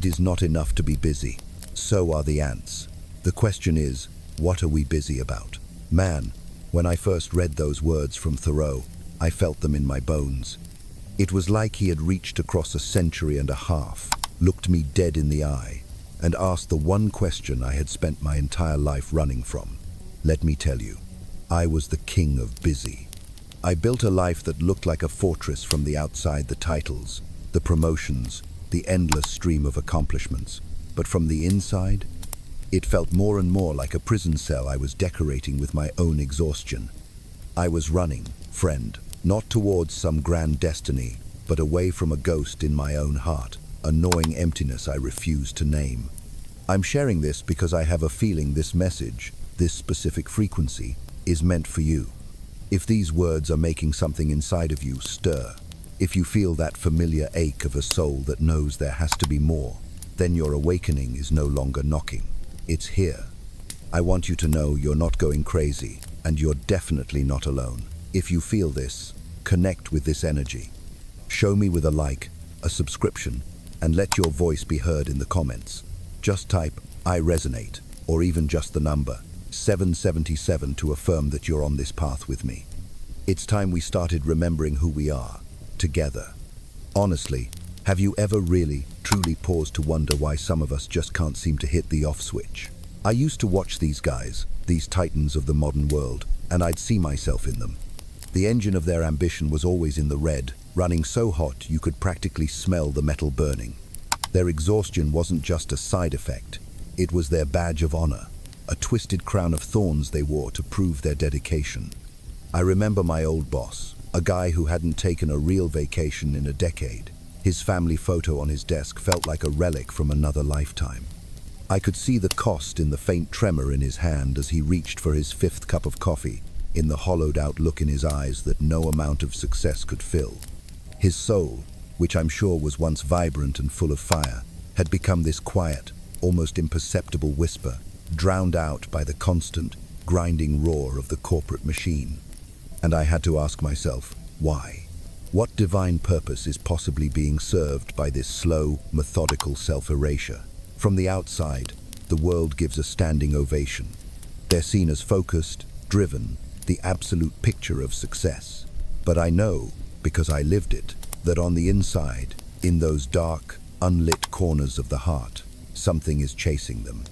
It is not enough to be busy. So are the ants. The question is, what are we busy about? Man, when I first read those words from Thoreau, I felt them in my bones. It was like he had reached across a century and a half, looked me dead in the eye, and asked the one question I had spent my entire life running from. Let me tell you, I was the king of busy. I built a life that looked like a fortress from the outside, the titles, the promotions, the endless stream of accomplishments. But from the inside, it felt more and more like a prison cell I was decorating with my own exhaustion. I was running, friend, not towards some grand destiny, but away from a ghost in my own heart, a gnawing emptiness I refused to name. I'm sharing this because I have a feeling this message, this specific frequency, is meant for you. If these words are making something inside of you stir, if you feel that familiar ache of a soul that knows there has to be more, then your awakening is no longer knocking. It's here. I want you to know you're not going crazy, and you're definitely not alone. If you feel this, connect with this energy. Show me with a like, a subscription, and let your voice be heard in the comments. Just type, I resonate, or even just the number, 777 to affirm that you're on this path with me. It's time we started remembering who we are, together. Honestly, have you ever really, truly paused to wonder why some of us just can't seem to hit the off switch? I used to watch these guys, these titans of the modern world, and I'd see myself in them. The engine of their ambition was always in the red, running so hot you could practically smell the metal burning. Their exhaustion wasn't just a side effect, it was their badge of honor, a twisted crown of thorns they wore to prove their dedication. I remember my old boss, a guy who hadn't taken a real vacation in a decade. His family photo on his desk felt like a relic from another lifetime. I could see the cost in the faint tremor in his hand as he reached for his fifth cup of coffee, in the hollowed-out look in his eyes that no amount of success could fill. His soul, which I'm sure was once vibrant and full of fire, had become this quiet, almost imperceptible whisper, drowned out by the constant, grinding roar of the corporate machine. And I had to ask myself, why? What divine purpose is possibly being served by this slow, methodical self-erasure? From the outside, the world gives a standing ovation. They're seen as focused, driven, the absolute picture of success. But I know, because I lived it, that on the inside, in those dark, unlit corners of the heart, something is chasing them.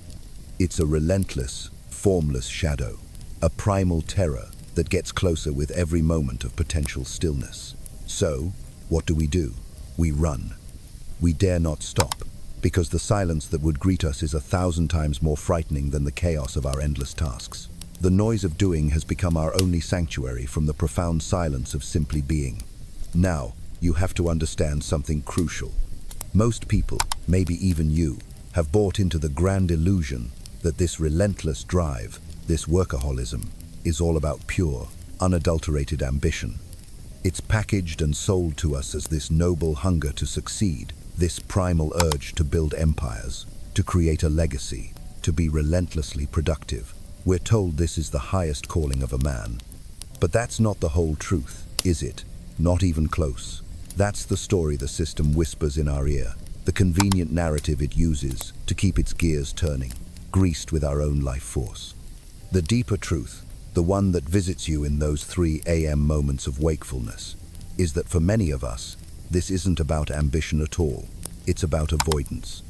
It's a relentless, formless shadow, a primal terror that gets closer with every moment of potential stillness. So, what do? We run. We dare not stop, because the silence that would greet us is 1,000 times more frightening than the chaos of our endless tasks. The noise of doing has become our only sanctuary from the profound silence of simply being. Now, you have to understand something crucial. Most people, maybe even you, have bought into the grand illusion that this relentless drive, this workaholism, is all about pure, unadulterated ambition. It's packaged and sold to us as this noble hunger to succeed, this primal urge to build empires, to create a legacy, to be relentlessly productive. We're told this is the highest calling of a man. But that's not the whole truth, is it? Not even close. That's the story the system whispers in our ear, the convenient narrative it uses to keep its gears turning, greased with our own life force. The deeper truth, the one that visits you in those 3 a.m. moments of wakefulness, is that for many of us, this isn't about ambition at all. It's about avoidance.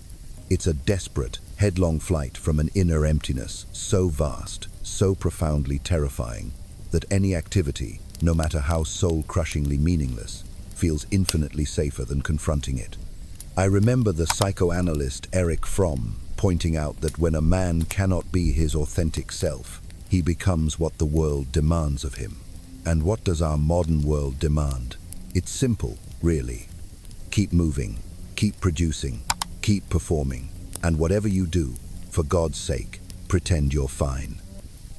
It's a desperate, headlong flight from an inner emptiness so vast, so profoundly terrifying, that any activity, no matter how soul-crushingly meaningless, feels infinitely safer than confronting it. I remember the psychoanalyst Erich Fromm pointing out that when a man cannot be his authentic self, he becomes what the world demands of him. And what does our modern world demand? It's simple, really. Keep moving, keep producing, keep performing, and whatever you do, for God's sake, pretend you're fine.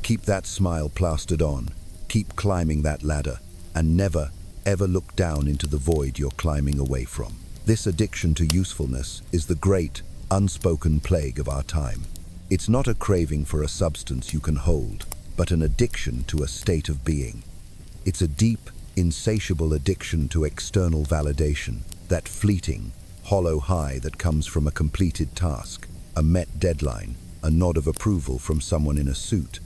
Keep that smile plastered on, keep climbing that ladder, and never, ever look down into the void you're climbing away from. This addiction to usefulness is the great, unspoken plague of our time. It's not a craving for a substance you can hold, but an addiction to a state of being. It's a deep, insatiable addiction to external validation, that fleeting, hollow high that comes from a completed task, a met deadline, a nod of approval from someone in a suit.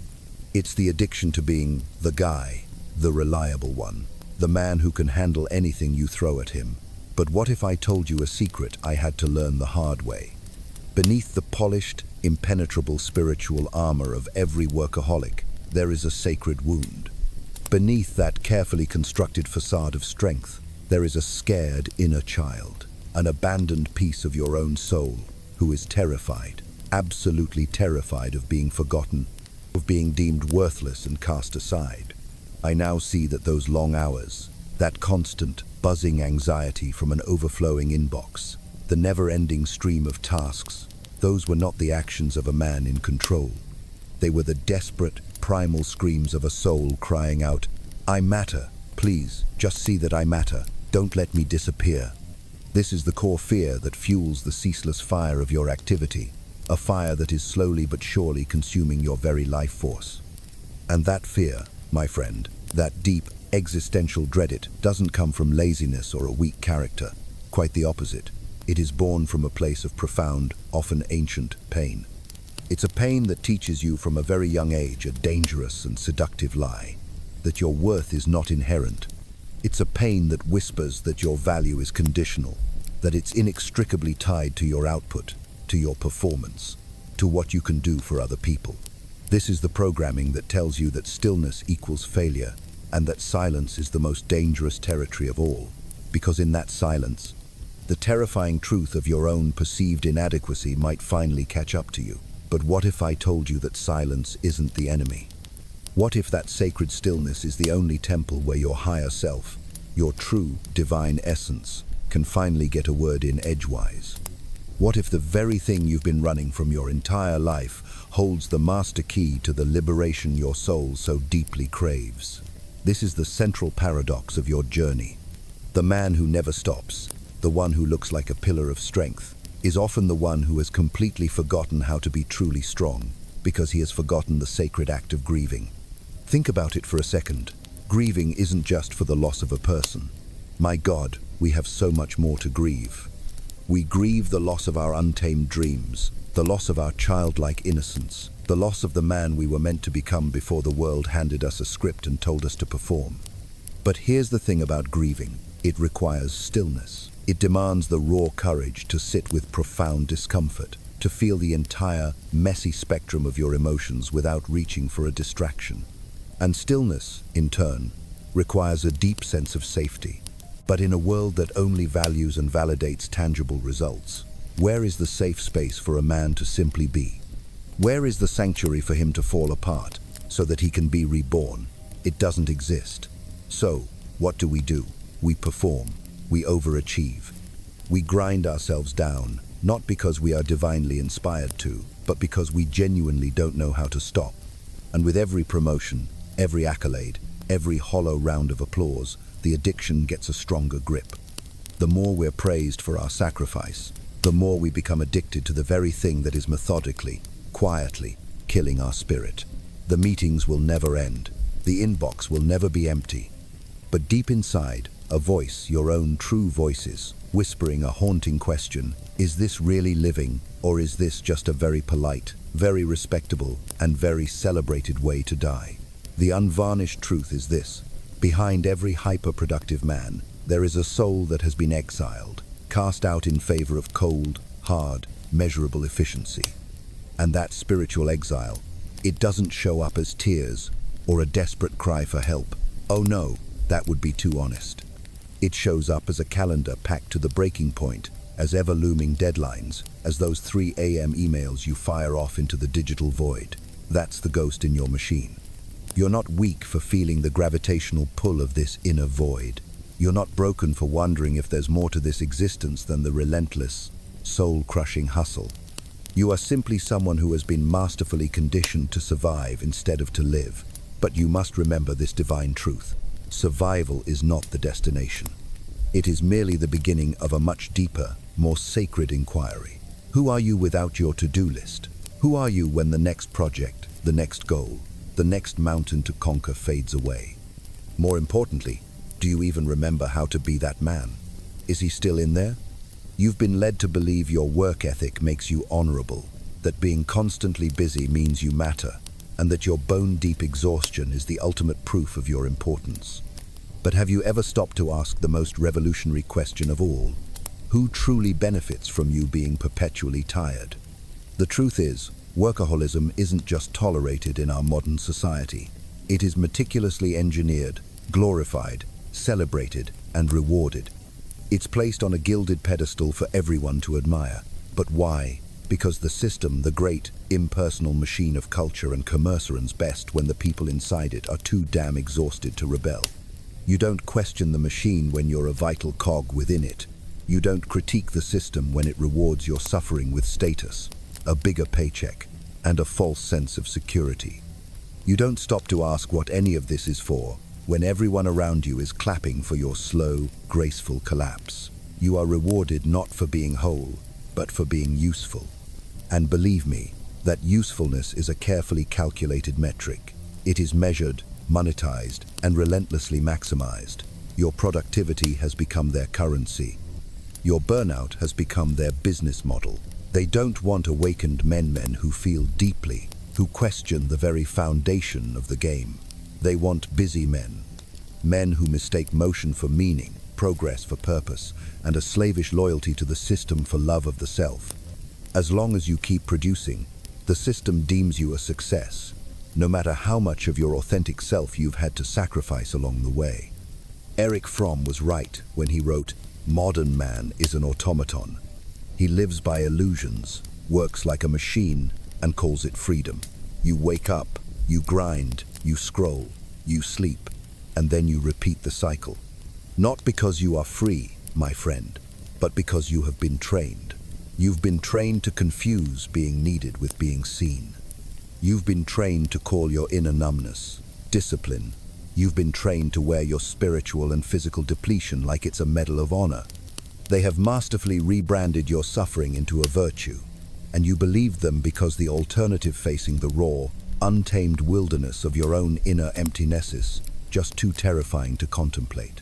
It's the addiction to being the guy, the reliable one, the man who can handle anything you throw at him. But what if I told you a secret I had to learn the hard way? Beneath the polished, impenetrable spiritual armor of every workaholic, there is a sacred wound. Beneath that carefully constructed facade of strength, there is a scared inner child, an abandoned piece of your own soul, who is terrified, absolutely terrified of being forgotten, of being deemed worthless and cast aside. I now see that those long hours, that constant, buzzing anxiety from an overflowing inbox, the never-ending stream of tasks, those were not the actions of a man in control. They were the desperate, primal screams of a soul crying out, "I matter, please, just see that I matter, don't let me disappear." This is the core fear that fuels the ceaseless fire of your activity, a fire that is slowly but surely consuming your very life force. And that fear, my friend, that deep, existential dread, doesn't come from laziness or a weak character. Quite the opposite. It is born from a place of profound, often ancient pain. It's a pain that teaches you from a very young age a dangerous and seductive lie, that your worth is not inherent. It's a pain that whispers that your value is conditional, that it's inextricably tied to your output, to your performance, to what you can do for other people. This is the programming that tells you that stillness equals failure, and that silence is the most dangerous territory of all, because in that silence, the terrifying truth of your own perceived inadequacy might finally catch up to you. But what if I told you that silence isn't the enemy? What if that sacred stillness is the only temple where your higher self, your true divine essence, can finally get a word in edgewise? What if the very thing you've been running from your entire life holds the master key to the liberation your soul so deeply craves? This is the central paradox of your journey. The man who never stops, the one who looks like a pillar of strength, is often the one who has completely forgotten how to be truly strong, because he has forgotten the sacred act of grieving. Think about it for a second. Grieving isn't just for the loss of a person. My God, we have so much more to grieve. We grieve the loss of our untamed dreams, the loss of our childlike innocence, the loss of the man we were meant to become before the world handed us a script and told us to perform. But here's the thing about grieving. It requires stillness. It demands the raw courage to sit with profound discomfort, to feel the entire, messy spectrum of your emotions without reaching for a distraction. And stillness, in turn, requires a deep sense of safety. But in a world that only values and validates tangible results, where is the safe space for a man to simply be? Where is the sanctuary for him to fall apart, so that he can be reborn? It doesn't exist. So, what do? We perform. We overachieve. We grind ourselves down, not because we are divinely inspired to, but because we genuinely don't know how to stop. And with every promotion, every accolade, every hollow round of applause, the addiction gets a stronger grip. The more we're praised for our sacrifice, the more we become addicted to the very thing that is methodically, quietly, killing our spirit. The meetings will never end. The inbox will never be empty. But deep inside, a voice, your own true voices, whispering a haunting question: is this really living, or is this just a very polite, very respectable, and very celebrated way to die? The unvarnished truth is this: behind every hyper-productive man, there is a soul that has been exiled, cast out in favor of cold, hard, measurable efficiency. And that spiritual exile, it doesn't show up as tears or a desperate cry for help. Oh no, that would be too honest. It shows up as a calendar packed to the breaking point, as ever-looming deadlines, as those 3 a.m. emails you fire off into the digital void. That's the ghost in your machine. You're not weak for feeling the gravitational pull of this inner void. You're not broken for wondering if there's more to this existence than the relentless, soul-crushing hustle. You are simply someone who has been masterfully conditioned to survive instead of to live. But you must remember this divine truth. Survival is not the destination. It is merely the beginning of a much deeper, more sacred inquiry. Who are you without your to-do list? Who are you when the next project, the next goal, the next mountain to conquer fades away? More importantly, do you even remember how to be that man? Is he still in there? You've been led to believe your work ethic makes you honorable, that being constantly busy means you matter, and that your bone-deep exhaustion is the ultimate proof of your importance. But have you ever stopped to ask the most revolutionary question of all? Who truly benefits from you being perpetually tired? The truth is, workaholism isn't just tolerated in our modern society. It is meticulously engineered, glorified, celebrated, and rewarded. It's placed on a gilded pedestal for everyone to admire. But why? Because the system, the great, impersonal machine of culture and commerce, runs best when the people inside it are too damn exhausted to rebel. You don't question the machine when you're a vital cog within it. You don't critique the system when it rewards your suffering with status, a bigger paycheck, and a false sense of security. You don't stop to ask what any of this is for when everyone around you is clapping for your slow, graceful collapse. You are rewarded not for being whole, but for being useful. And believe me, that usefulness is a carefully calculated metric. It is measured, monetized, and relentlessly maximized. Your productivity has become their currency. Your burnout has become their business model. They don't want awakened men who feel deeply, who question the very foundation of the game. They want busy men who mistake motion for meaning, progress for purpose, and a slavish loyalty to the system for love of the self. As long as you keep producing, the system deems you a success, no matter how much of your authentic self you've had to sacrifice along the way. Erich Fromm was right when he wrote, "Modern man is an automaton. He lives by illusions, works like a machine, and calls it freedom. You wake up, you grind, you scroll, you sleep, and then you repeat the cycle. Not because you are free, my friend, but because you have been trained. You've been trained to confuse being needed with being seen. You've been trained to call your inner numbness discipline. You've been trained to wear your spiritual and physical depletion like it's a medal of honor. They have masterfully rebranded your suffering into a virtue, and you believe them because the alternative facing the raw, untamed wilderness of your own inner emptiness is just too terrifying to contemplate.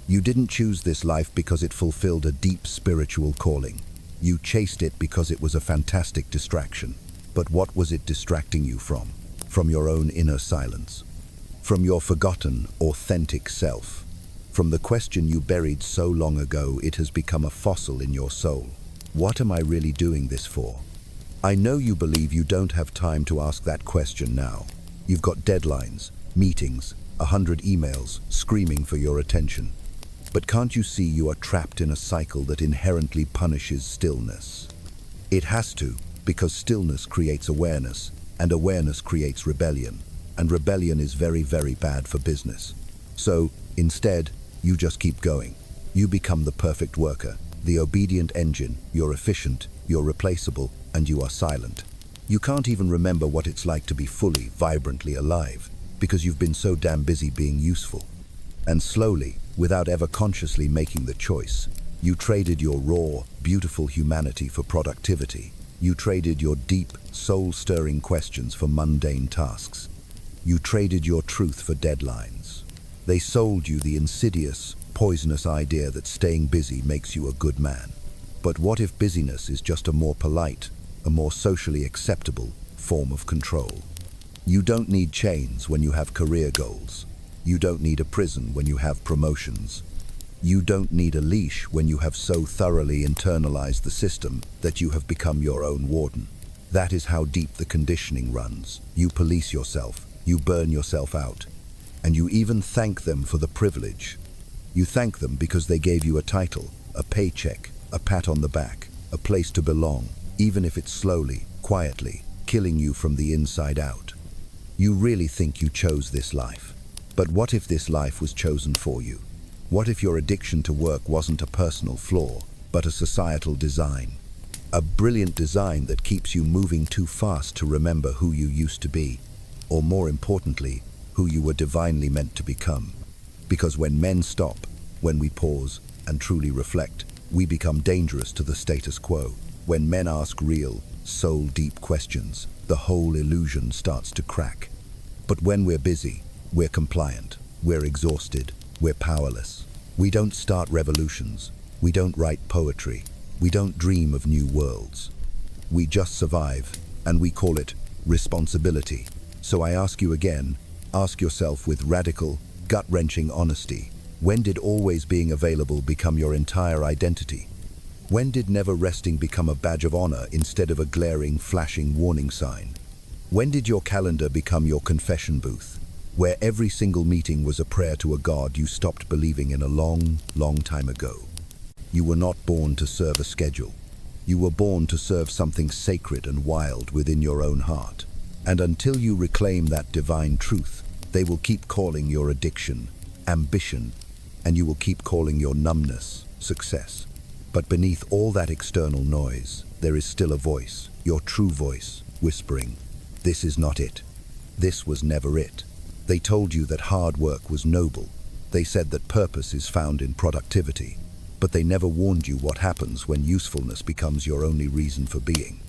You didn't choose this life because it fulfilled a deep spiritual calling. You chased it because it was a fantastic distraction. But what was it distracting you from? From your own inner silence. From your forgotten, authentic self. From the question you buried so long ago it has become a fossil in your soul. What am I really doing this for? I know you believe you don't have time to ask that question now. You've got deadlines, meetings, 100 emails screaming for your attention. But can't you see you are trapped in a cycle that inherently punishes stillness? It has to, because stillness creates awareness, and awareness creates rebellion, and rebellion is very, very bad for business. So, instead, you just keep going. You become the perfect worker, the obedient engine. You're efficient, you're replaceable, and you are silent. You can't even remember what it's like to be fully, vibrantly alive, because you've been so damn busy being useful. And slowly, without ever consciously making the choice, you traded your raw, beautiful humanity for productivity. You traded your deep, soul-stirring questions for mundane tasks. You traded your truth for deadlines. They sold you the insidious, poisonous idea that staying busy makes you a good man. But what if busyness is just a more polite, a more socially acceptable form of control? You don't need chains when you have career goals. You don't need a prison when you have promotions. You don't need a leash when you have so thoroughly internalized the system that you have become your own warden. That is how deep the conditioning runs. You police yourself, you burn yourself out, and you even thank them for the privilege. You thank them because they gave you a title, a paycheck, a pat on the back, a place to belong, even if it's slowly, quietly, killing you from the inside out. You really think you chose this life. But what if this life was chosen for you? What if your addiction to work wasn't a personal flaw, but a societal design? A brilliant design that keeps you moving too fast to remember who you used to be, or more importantly, who you were divinely meant to become. Because when men stop, when we pause and truly reflect, we become dangerous to the status quo. When men ask real, soul-deep questions, the whole illusion starts to crack. But when we're busy, we're compliant, we're exhausted, we're powerless. We don't start revolutions, we don't write poetry, We don't dream of new worlds. We just survive, and we call it responsibility. So I ask you again, ask yourself with radical, gut-wrenching honesty, when did always being available become your entire identity? When did never resting become a badge of honor instead of a glaring, flashing warning sign? When did your calendar become your confession booth, where every single meeting was a prayer to a God you stopped believing in a long, long time ago? You were not born to serve a schedule. You were born to serve something sacred and wild within your own heart. And until you reclaim that divine truth, they will keep calling your addiction ambition, and you will keep calling your numbness success. But beneath all that external noise, there is still a voice, your true voice, whispering, "This is not it. This was never it." They told you that hard work was noble. They said that purpose is found in productivity. But they never warned you what happens when usefulness becomes your only reason for being.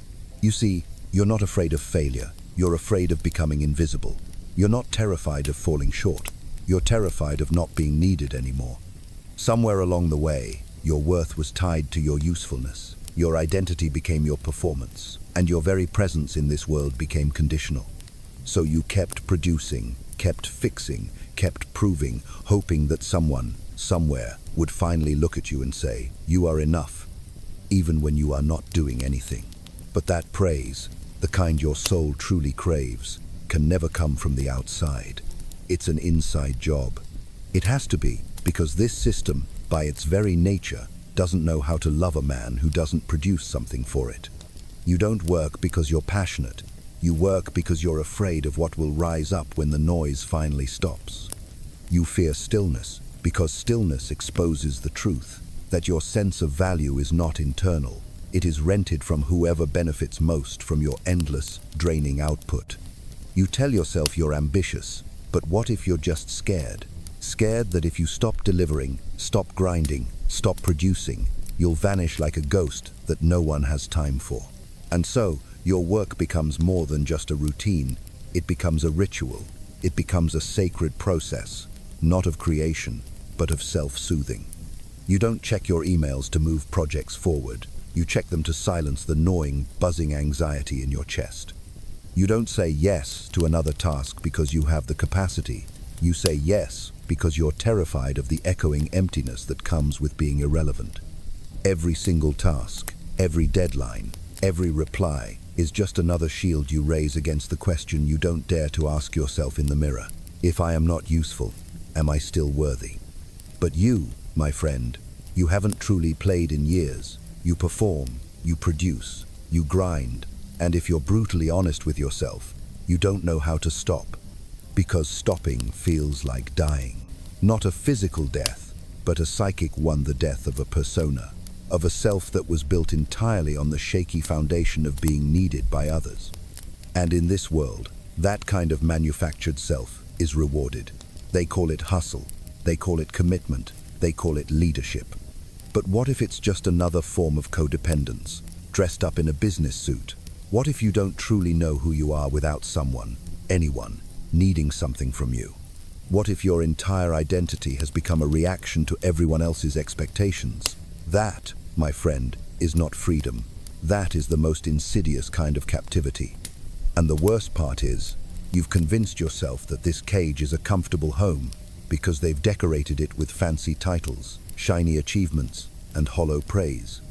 You see, you're not afraid of failure. You're afraid of becoming invisible. You're not terrified of falling short. You're terrified of not being needed anymore. Somewhere along the way, your worth was tied to your usefulness. Your identity became your performance, and your very presence in this world became conditional. So you kept producing, kept fixing, kept proving, hoping that someone, somewhere, would finally look at you and say, "You are enough," even when you are not doing anything. But that praise, the kind your soul truly craves, can never come from the outside. It's an inside job. It has to be, because this system, by its very nature, doesn't know how to love a man who doesn't produce something for it. You don't work because you're passionate. You work because you're afraid of what will rise up when the noise finally stops. You fear stillness, because stillness exposes the truth, that your sense of value is not internal. It is rented from whoever benefits most from your endless, draining output. You tell yourself you're ambitious, but what if you're just scared? Scared that if you stop delivering, stop grinding, stop producing, you'll vanish like a ghost that no one has time for. And so, your work becomes more than just a routine. It becomes a ritual. It becomes a sacred process, not of creation, but of self-soothing. You don't check your emails to move projects forward. You check them to silence the gnawing, buzzing anxiety in your chest. You don't say yes to another task because you have the capacity. You say yes because you're terrified of the echoing emptiness that comes with being irrelevant. Every single task, every deadline, every reply is just another shield you raise against the question you don't dare to ask yourself in the mirror. If I am not useful, am I still worthy? But you, my friend, you haven't truly played in years. You perform, you produce, you grind, and if you're brutally honest with yourself, you don't know how to stop. Because stopping feels like dying. Not a physical death, but a psychic one, the death of a persona, of a self that was built entirely on the shaky foundation of being needed by others. And in this world, that kind of manufactured self is rewarded. They call it hustle, they call it commitment, they call it leadership. But what if it's just another form of codependence, dressed up in a business suit? What if you don't truly know who you are without someone, anyone, needing something from you? What if your entire identity has become a reaction to everyone else's expectations? That, my friend, is not freedom. That is the most insidious kind of captivity. And the worst part is, you've convinced yourself that this cage is a comfortable home because they've decorated it with fancy titles, shiny achievements, and hollow praise.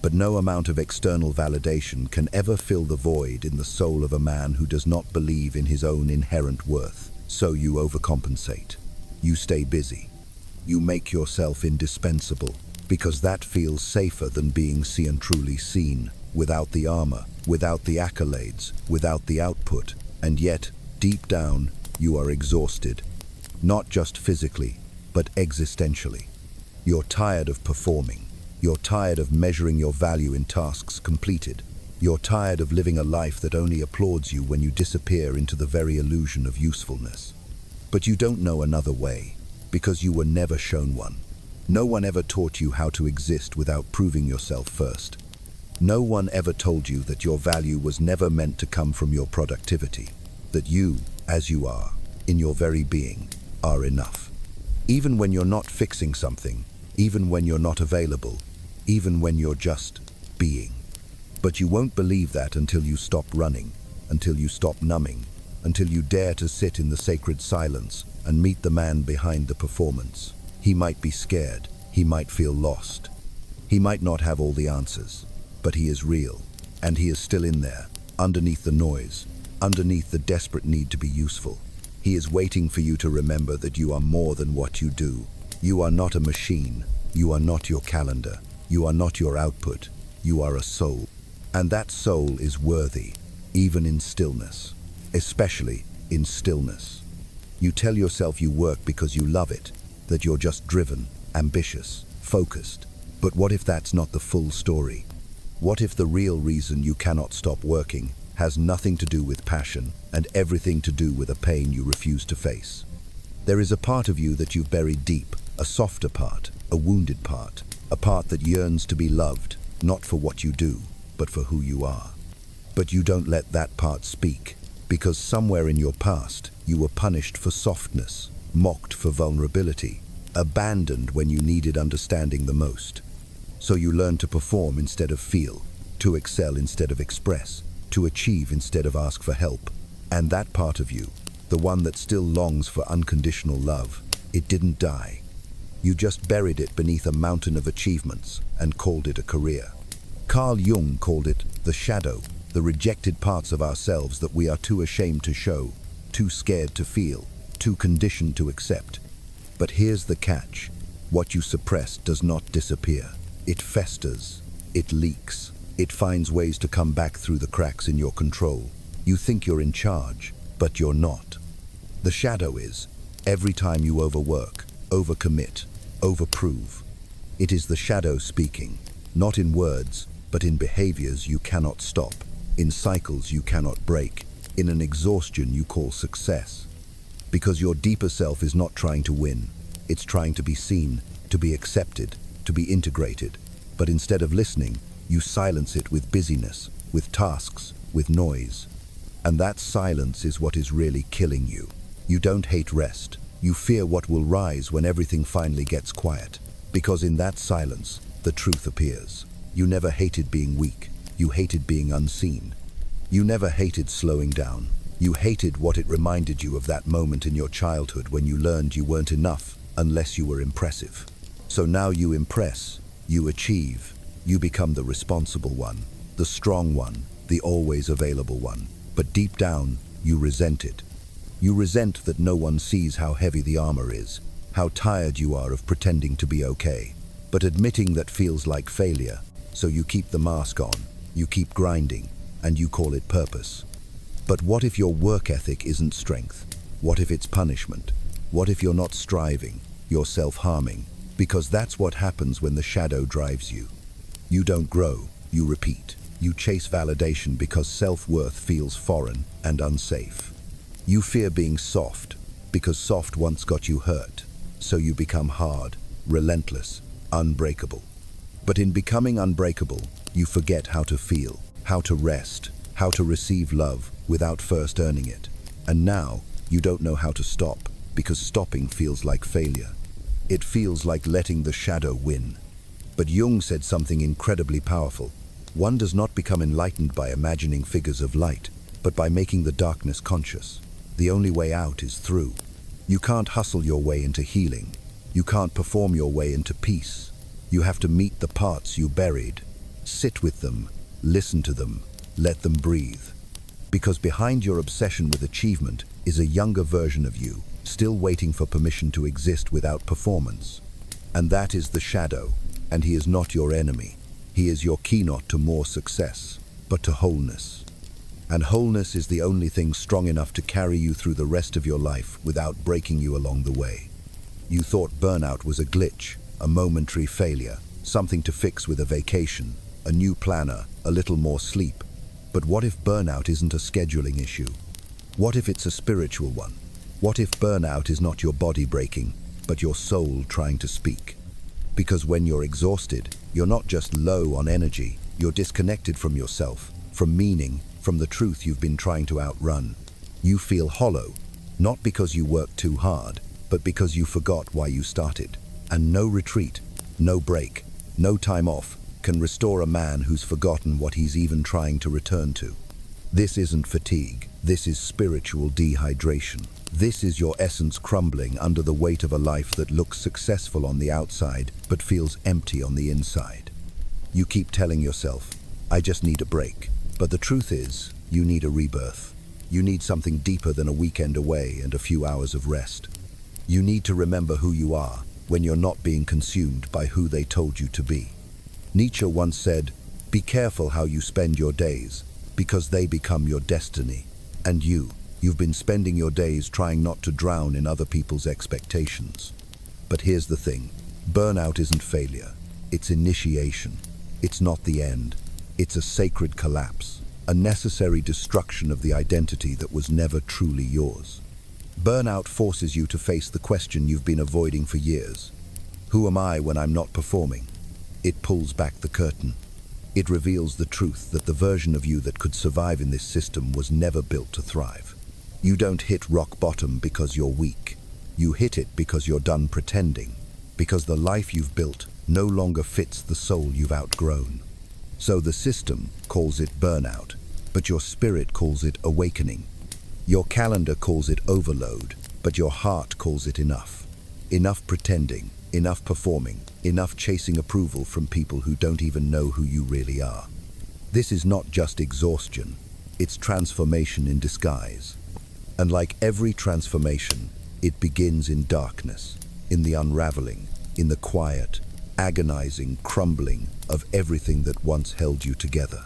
But no amount of external validation can ever fill the void in the soul of a man who does not believe in his own inherent worth. So you overcompensate. You stay busy. You make yourself indispensable, because that feels safer than being seen and truly seen, without the armor, without the accolades, without the output. And yet, deep down, you are exhausted. Not just physically, but existentially. You're tired of performing. You're tired of measuring your value in tasks completed. You're tired of living a life that only applauds you when you disappear into the very illusion of usefulness. But you don't know another way, because you were never shown one. No one ever taught you how to exist without proving yourself first. No one ever told you that your value was never meant to come from your productivity, that you, as you are, in your very being, are enough. Even when you're not fixing something, even when you're not available, even when you're just being. But you won't believe that until you stop running, until you stop numbing, until you dare to sit in the sacred silence and meet the man behind the performance. He might be scared, he might feel lost. He might not have all the answers, but he is real, and he is still in there, underneath the noise, underneath the desperate need to be useful. He is waiting for you to remember that you are more than what you do. You are not a machine, you are not your calendar, you are not your output, you are a soul. And that soul is worthy, even in stillness, especially in stillness. You tell yourself you work because you love it, that you're just driven, ambitious, focused. But what if that's not the full story? What if the real reason you cannot stop working has nothing to do with passion and everything to do with a pain you refuse to face? There is a part of you that you've buried deep, a softer part, a wounded part, a part that yearns to be loved, not for what you do, but for who you are. But you don't let that part speak, because somewhere in your past, you were punished for softness, mocked for vulnerability, abandoned when you needed understanding the most. So you learn to perform instead of feel, to excel instead of express, to achieve instead of ask for help. And that part of you, the one that still longs for unconditional love, it didn't die. You just buried it beneath a mountain of achievements and called it a career. Carl Jung called it the shadow, the rejected parts of ourselves that we are too ashamed to show, too scared to feel, too conditioned to accept. But here's the catch. What you suppress does not disappear. It festers, it leaks, it finds ways to come back through the cracks in your control. You think you're in charge, but you're not. The shadow is, every time you overwork, overcommit, overprove. It is the shadow speaking, not in words, but in behaviors you cannot stop, in cycles you cannot break, in an exhaustion you call success. Because your deeper self is not trying to win, it's trying to be seen, to be accepted, to be integrated. But instead of listening, you silence it with busyness, with tasks, with noise. And that silence is what is really killing you. You don't hate rest. You fear what will rise when everything finally gets quiet. Because in that silence, the truth appears. You never hated being weak. You hated being unseen. You never hated slowing down. You hated what it reminded you of that moment in your childhood when you learned you weren't enough unless you were impressive. So now you impress, you achieve, you become the responsible one, the strong one, the always available one. But deep down, you resent it. You resent that no one sees how heavy the armor is, how tired you are of pretending to be okay. But admitting that feels like failure, so you keep the mask on, you keep grinding, and you call it purpose. But what if your work ethic isn't strength? What if it's punishment? What if you're not striving, you're self-harming? Because that's what happens when the shadow drives you. You don't grow, you repeat. You chase validation because self-worth feels foreign and unsafe. You fear being soft because soft once got you hurt. So you become hard, relentless, unbreakable. But in becoming unbreakable, you forget how to feel, how to rest, how to receive love without first earning it. And now, you don't know how to stop because stopping feels like failure. It feels like letting the shadow win. But Jung said something incredibly powerful. One does not become enlightened by imagining figures of light, but by making the darkness conscious. The only way out is through. You can't hustle your way into healing. You can't perform your way into peace. You have to meet the parts you buried. Sit with them, listen to them, let them breathe. Because behind your obsession with achievement is a younger version of you, still waiting for permission to exist without performance. And that is the shadow, and he is not your enemy. He is your keynote to more success, but to wholeness. And wholeness is the only thing strong enough to carry you through the rest of your life without breaking you along the way. You thought burnout was a glitch, a momentary failure, something to fix with a vacation, a new planner, a little more sleep. But what if burnout isn't a scheduling issue? What if it's a spiritual one? What if burnout is not your body breaking, but your soul trying to speak? Because when you're exhausted, you're not just low on energy, you're disconnected from yourself, from meaning, from the truth you've been trying to outrun. You feel hollow, not because you worked too hard, but because you forgot why you started. And no retreat, no break, No time off can restore a man who's forgotten what he's even trying to return to. This isn't fatigue, this is spiritual dehydration. This is your essence crumbling under the weight of a life that looks successful on the outside but feels empty on the inside. You keep telling yourself, I just need a break. But the truth is, you need a rebirth. You need something deeper than a weekend away and a few hours of rest. You need to remember who you are when you're not being consumed by who they told you to be. Nietzsche once said, be careful how you spend your days, because they become your destiny. And you've been spending your days trying not to drown in other people's expectations. But here's the thing, burnout isn't failure, it's initiation. It's not the end, it's a sacred collapse, a necessary destruction of the identity that was never truly yours. Burnout forces you to face the question you've been avoiding for years. Who am I when I'm not performing? It pulls back the curtain. It reveals the truth that the version of you that could survive in this system was never built to thrive. You don't hit rock bottom because you're weak. You hit it because you're done pretending, because the life you've built no longer fits the soul you've outgrown. So the system calls it burnout, but your spirit calls it awakening. Your calendar calls it overload, but your heart calls it enough. Enough pretending, enough performing, enough chasing approval from people who don't even know who you really are. This is not just exhaustion, it's transformation in disguise. And like every transformation, it begins in darkness, in the unraveling, in the quiet, agonizing crumbling of everything that once held you together.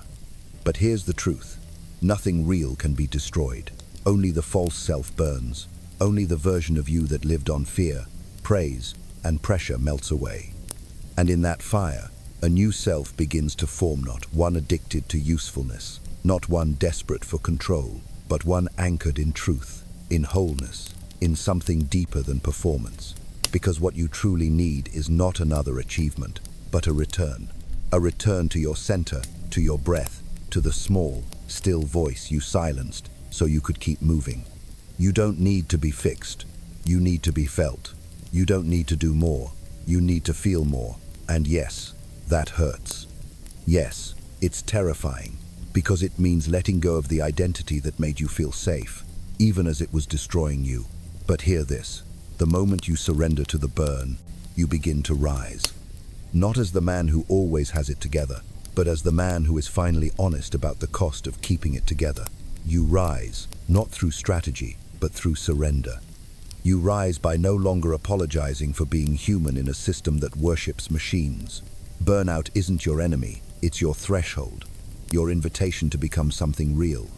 But here's the truth, nothing real can be destroyed. Only the false self burns, only the version of you that lived on fear, praise, and pressure melts away. And in that fire, a new self begins to form, not one addicted to usefulness, not one desperate for control, but one anchored in truth, in wholeness, in something deeper than performance. Because what you truly need is not another achievement, but a return to your center, to your breath, to the small, still voice you silenced so you could keep moving. You don't need to be fixed, you need to be felt. You don't need to do more, you need to feel more. And yes, that hurts. Yes, it's terrifying, because it means letting go of the identity that made you feel safe, even as it was destroying you. But hear this, the moment you surrender to the burn, you begin to rise. Not as the man who always has it together, but as the man who is finally honest about the cost of keeping it together. You rise, not through strategy, but through surrender. You rise by no longer apologizing for being human in a system that worships machines. Burnout isn't your enemy, it's your threshold, your invitation to become something real.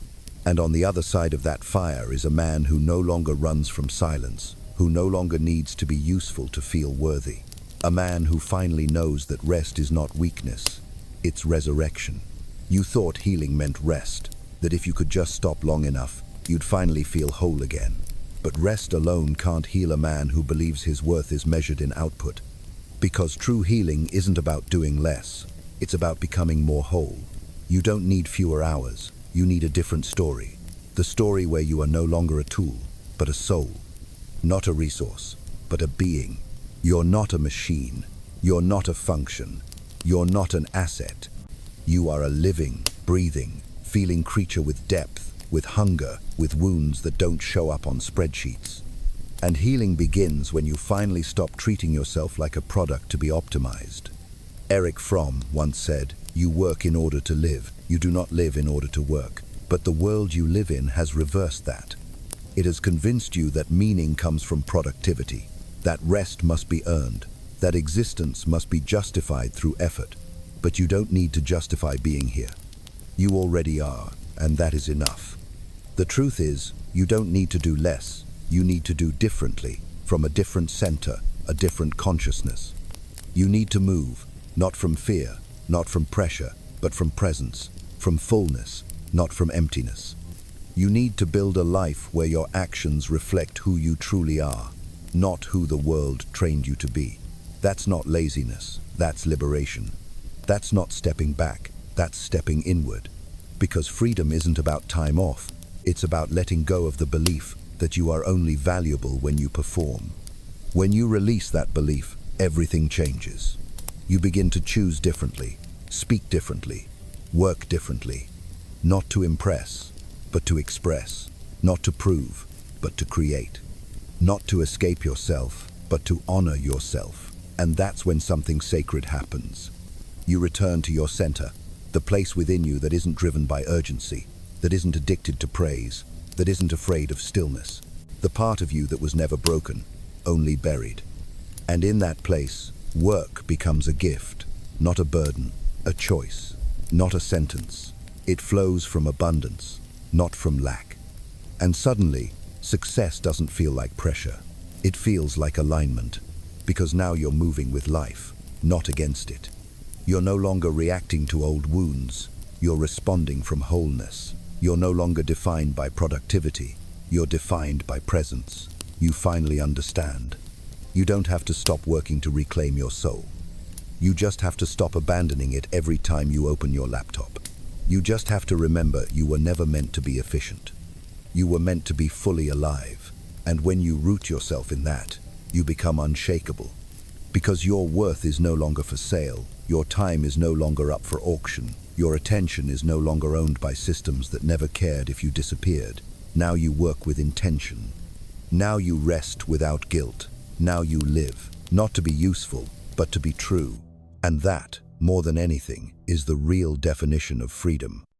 And on the other side of that fire is a man who no longer runs from silence, who no longer needs to be useful to feel worthy. A man who finally knows that rest is not weakness, it's resurrection. You thought healing meant rest, that if you could just stop long enough, you'd finally feel whole again. But rest alone can't heal a man who believes his worth is measured in output. Because true healing isn't about doing less, it's about becoming more whole. You don't need fewer hours, you need a different story. The story where you are no longer a tool, but a soul. Not a resource, but a being. You're not a machine, you're not a function, you're not an asset. You are a living, breathing, feeling creature with depth, with hunger, with wounds that don't show up on spreadsheets. And healing begins when you finally stop treating yourself like a product to be optimized. Erich Fromm once said, "You work in order to live, you do not live in order to work." But the world you live in has reversed that. It has convinced you that meaning comes from productivity, that rest must be earned, that existence must be justified through effort. But you don't need to justify being here. You already are, and that is enough. The truth is, you don't need to do less, you need to do differently, from a different center, a different consciousness. You need to move, not from fear, not from pressure, but from presence, from fullness, not from emptiness. You need to build a life where your actions reflect who you truly are, not who the world trained you to be. That's not laziness, that's liberation. That's not stepping back, that's stepping inward. Because freedom isn't about time off, it's about letting go of the belief that you are only valuable when you perform. When you release that belief, everything changes. You begin to choose differently, speak differently, work differently. Not to impress, but to express. Not to prove, but to create. Not to escape yourself, but to honor yourself. And that's when something sacred happens. You return to your center, the place within you that isn't driven by urgency, that isn't addicted to praise, that isn't afraid of stillness. The part of you that was never broken, only buried. And in that place, work becomes a gift, not a burden, a choice, not a sentence. It flows from abundance, not from lack. And suddenly, success doesn't feel like pressure. It feels like alignment, because now you're moving with life, not against it. You're no longer reacting to old wounds. You're responding from wholeness. You're no longer defined by productivity. You're defined by presence. You finally understand. You don't have to stop working to reclaim your soul. You just have to stop abandoning it every time you open your laptop. You just have to remember you were never meant to be efficient. You were meant to be fully alive. And when you root yourself in that, you become unshakable. Because your worth is no longer for sale. Your time is no longer up for auction. Your attention is no longer owned by systems that never cared if you disappeared. Now you work with intention. Now you rest without guilt. Now you live, not to be useful, but to be true. And that, more than anything, is the real definition of freedom.